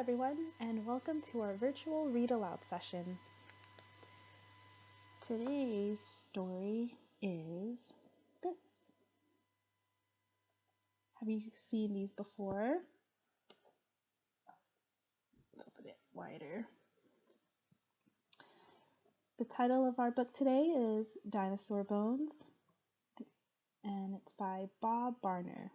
everyone, and welcome to our virtual read aloud session. Today's story is this. Have you seen these before? Let's open it wider. The title of our book today is Dinosaur Bones, and it's by Bob Barner.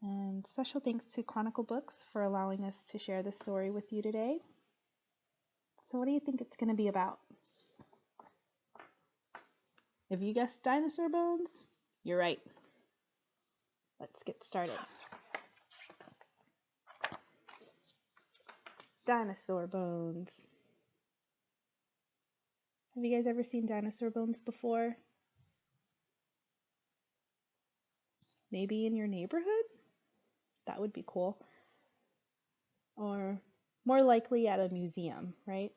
And special thanks to Chronicle Books for allowing us to share this story with you today. So what do you think it's going to be about? If you guessed dinosaur bones, you're right. Let's get started. Dinosaur bones. Have you guys ever seen dinosaur bones before? Maybe in your neighborhood? That would be cool. Or more likely at a museum, right?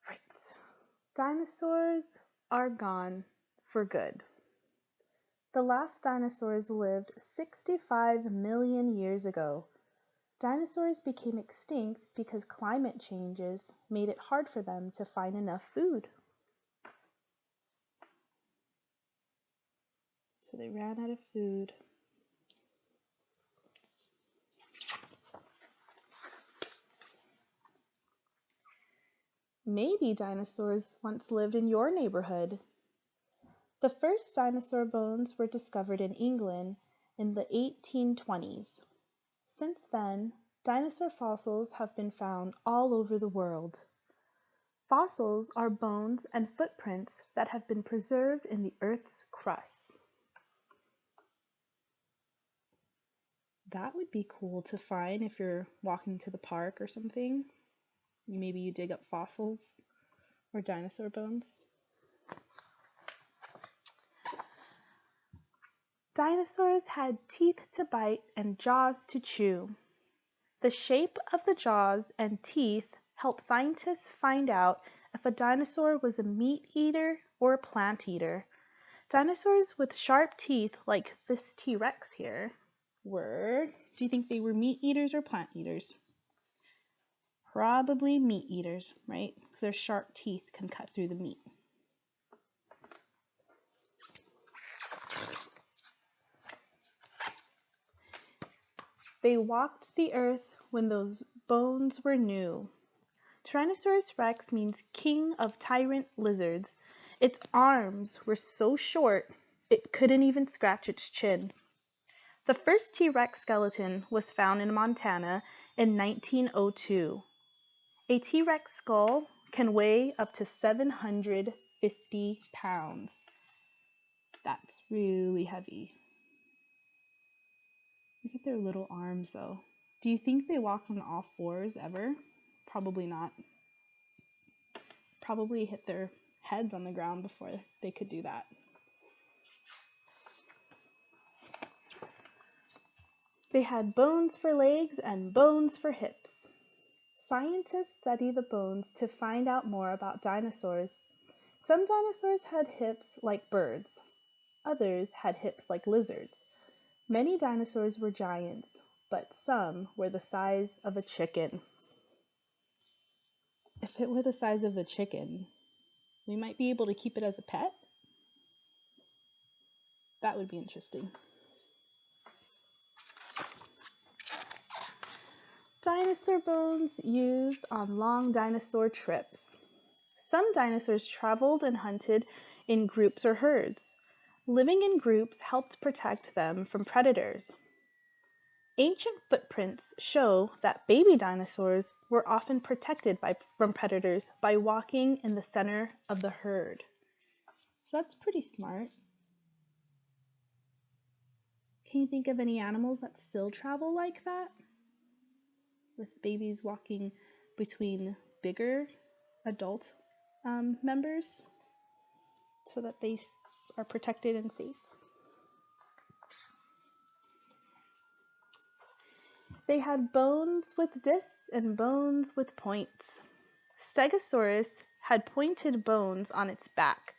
Right. Dinosaurs are gone for good. The last dinosaurs lived 65 million years ago. Dinosaurs became extinct because climate changes made it hard for them to find enough food. So they ran out of food. Maybe dinosaurs once lived in your neighborhood. The first dinosaur bones were discovered in England in the 1820s. Since then, dinosaur fossils have been found all over the world. Fossils are bones and footprints that have been preserved in the Earth's crust. That would be cool to find if you're walking to the park or something. Maybe you dig up fossils or dinosaur bones. Dinosaurs had teeth to bite and jaws to chew. The shape of the jaws and teeth help scientists find out if a dinosaur was a meat eater or a plant eater. Dinosaurs with sharp teeth like this T-Rex here do you think they were meat eaters or plant eaters? Probably meat eaters, right? Because their sharp teeth can cut through the meat. They walked the earth when those bones were new. Tyrannosaurus rex means king of tyrant lizards. Its arms were so short it couldn't even scratch its chin. The first T-Rex skeleton was found in Montana in 1902. A T-Rex skull can weigh up to 750 pounds. That's really heavy. Look at their little arms though. Do you think they walk on all fours ever? Probably not. Probably hit their heads on the ground before they could do that. They had bones for legs and bones for hips. Scientists study the bones to find out more about dinosaurs. Some dinosaurs had hips like birds. Others had hips like lizards. Many dinosaurs were giants, but some were the size of a chicken. If it were the size of the chicken, we might be able to keep it as a pet. That would be interesting. Dinosaur bones used on long dinosaur trips. Some dinosaurs traveled and hunted in groups or herds. Living in groups helped protect them from predators. Ancient footprints show that baby dinosaurs were often protected from predators by walking in the center of the herd. So that's pretty smart. Can you think of any animals that still travel like that? With babies walking between bigger adult members so that they are protected and safe. They had bones with discs and bones with points. Stegosaurus had pointed bones on its back.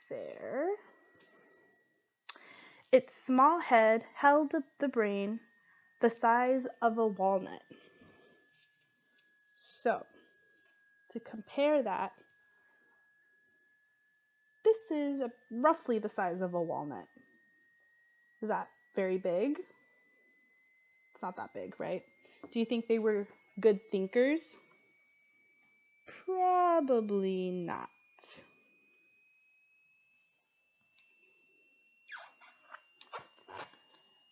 There. Its small head held the brain the size of a walnut. So, to compare that, this is roughly the size of a walnut. Is that very big? It's not that big, right? Do you think they were good thinkers? Probably not.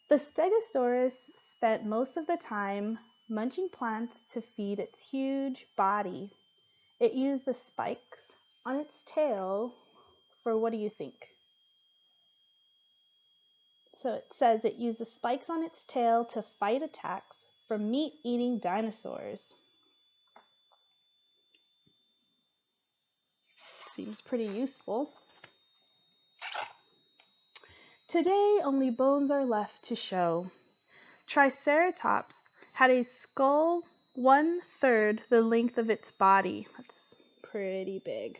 The Stegosaurus spent most of the time munching plants to feed its huge body. It used the spikes on its tail for what do you think? So it says it used the spikes on its tail to fight attacks from meat-eating dinosaurs. Seems pretty useful. Today, only bones are left to show. Triceratops had a skull 1/3 the length of its body. That's pretty big.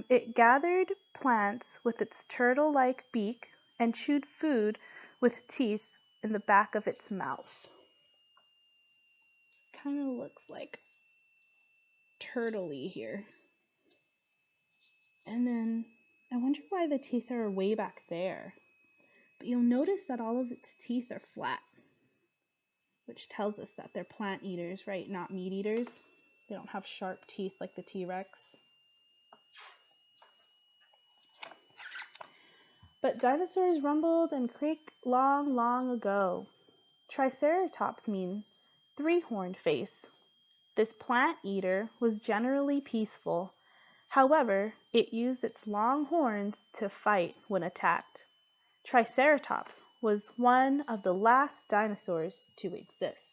It gathered plants with its turtle-like beak and chewed food with teeth in the back of its mouth. Kind of looks like turtle-y here. And then I wonder why the teeth are way back there. But you'll notice that all of its teeth are flat, which tells us that they're plant eaters, right? Not meat eaters. They don't have sharp teeth like the T-Rex. But dinosaurs rumbled and creaked long, long ago. Triceratops means three-horned face. This plant eater was generally peaceful. However, it used its long horns to fight when attacked. Triceratops was one of the last dinosaurs to exist.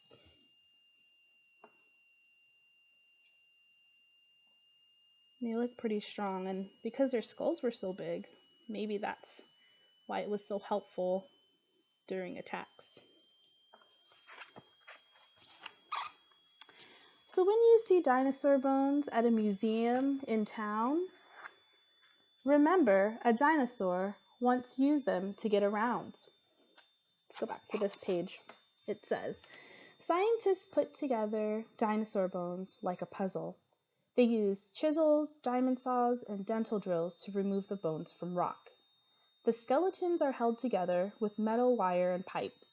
They look pretty strong, and because their skulls were so big, maybe that's why it was so helpful during attacks. So when you see dinosaur bones at a museum in town, remember a dinosaur once used them to get around. Let's go back to this page. It says, scientists put together dinosaur bones like a puzzle. They used chisels, diamond saws, and dental drills to remove the bones from rock. The skeletons are held together with metal wire and pipes.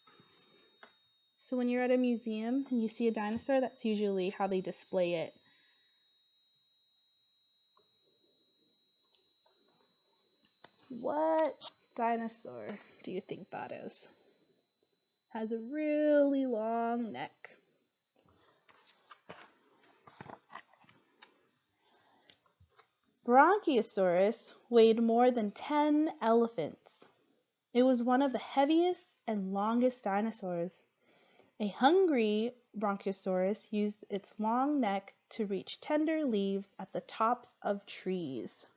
So when you're at a museum and you see a dinosaur, that's usually how they display it. What dinosaur do you think that is? Has a really long neck. Bronchiosaurus weighed more than 10 elephants. It was one of the heaviest and longest dinosaurs. A hungry Bronchiosaurus used its long neck to reach tender leaves at the tops of trees.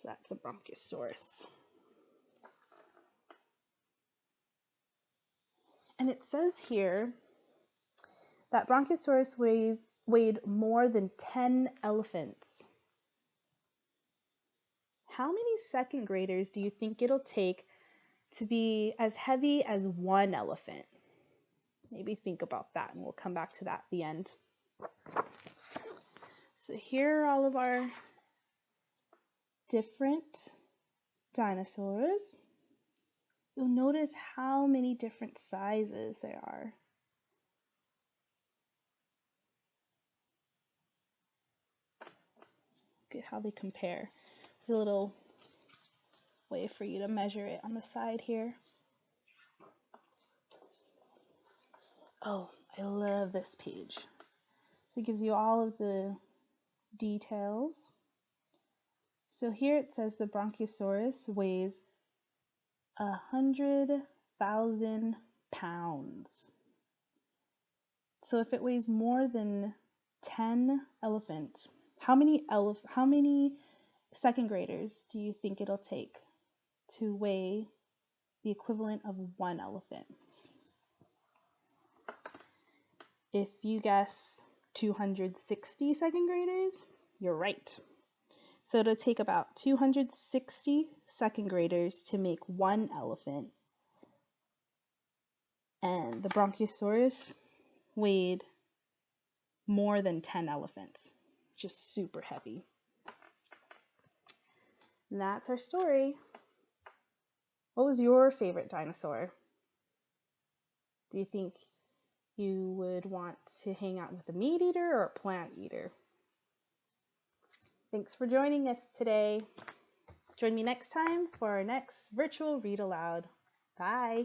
So that's a Bronchiosaurus. And it says here that Bronchiosaurus weighed more than 10 elephants. How many second graders do you think it'll take to be as heavy as one elephant? Maybe think about that, and we'll come back to that at the end. So here are all of our different dinosaurs. You'll notice how many different sizes there are. Look at how they compare. There's a little way for you to measure it on the side here. Oh, I love this page. So it gives you all of the details. So here it says the Bronchiosaurus weighs 100,000 pounds. So if it weighs more than 10 elephants, how many second graders do you think it'll take to weigh the equivalent of one elephant? If you guess 260 second graders, you're right. So it'll take about 260 second graders to make one elephant. And the Bronchiosaurus weighed more than 10 elephants. Just super heavy. And that's our story. What was your favorite dinosaur? Do you think you would want to hang out with a meat eater or a plant eater? Thanks for joining us today. Join me next time for our next virtual read aloud. Bye.